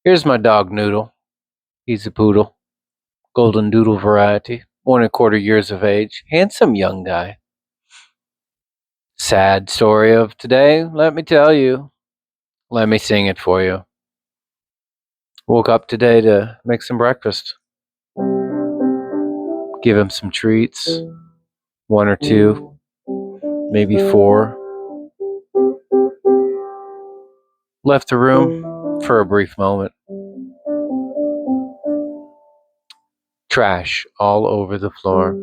Here's my dog Noodle. He's a poodle, golden doodle variety, 1 1/4 years of age, handsome young guy. Sad story of today, let me tell you. Let me sing it for you. Woke up today to make some breakfast. Give him some treats, one or two, maybe four. Left the room for a brief moment. Trash all over the floor.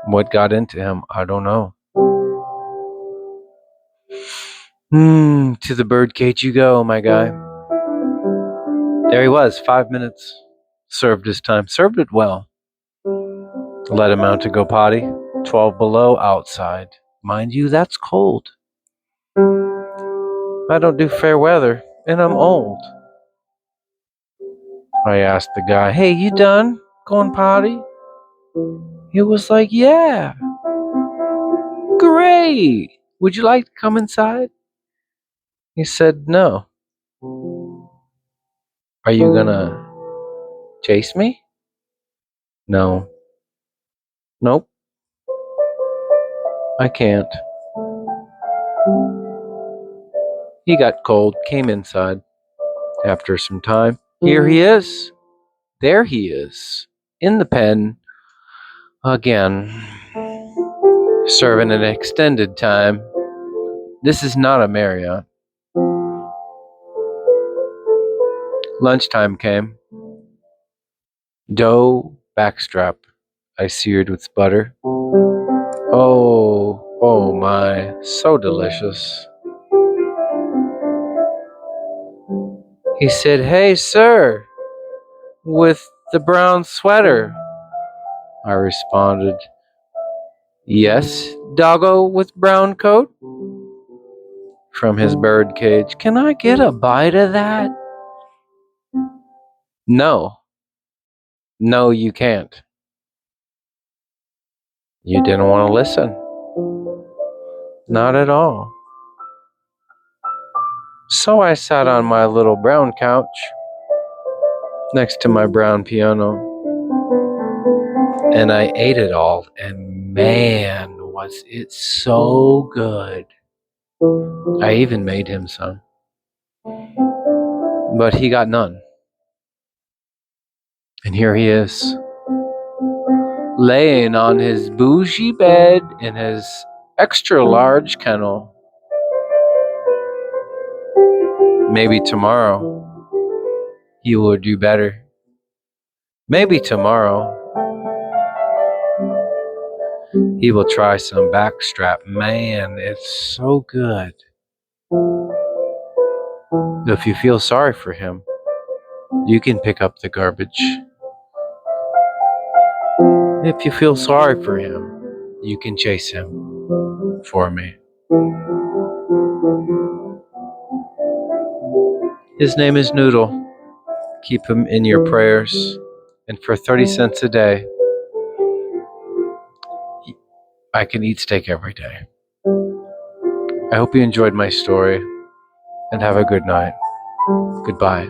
What got into him, I don't know. To the birdcage you go, my guy. There he was, 5 minutes. Served his time. Served it well. Let him out to go potty. 12 below outside. Mind you, that's cold. I don't do fair weather, and I'm old. I asked the guy, hey, you done going potty? He was like, yeah. Great. Would you like to come inside? He said, no. Are you gonna chase me? No. Nope. I can't. He got cold, came inside. After some time, here he is. There he is. In the pen. Again. Serving an extended time. This is not a Marriott. Lunchtime came. Dough backstrap I seared with butter. Oh my, so delicious. He said, hey sir, with the brown sweater. I responded, yes, doggo with brown coat. From his bird cage, can I get a bite of that? No. No, you can't. You didn't want to listen. Not at all. So I sat on my little brown couch next to my brown piano and I ate it all, and man, was it so good. I even made him some, but he got none. And here he is, laying on his bougie bed in his extra large kennel. Maybe tomorrow he will do better. Maybe tomorrow he will try some backstrap. Man, it's so good. If you feel sorry for him, you can pick up the garbage. If you feel sorry for him, you can chase him for me. His name is Noodle. Keep him in your prayers. And for 30 cents a day, I can eat steak every day. I hope you enjoyed my story and have a good night. Goodbye.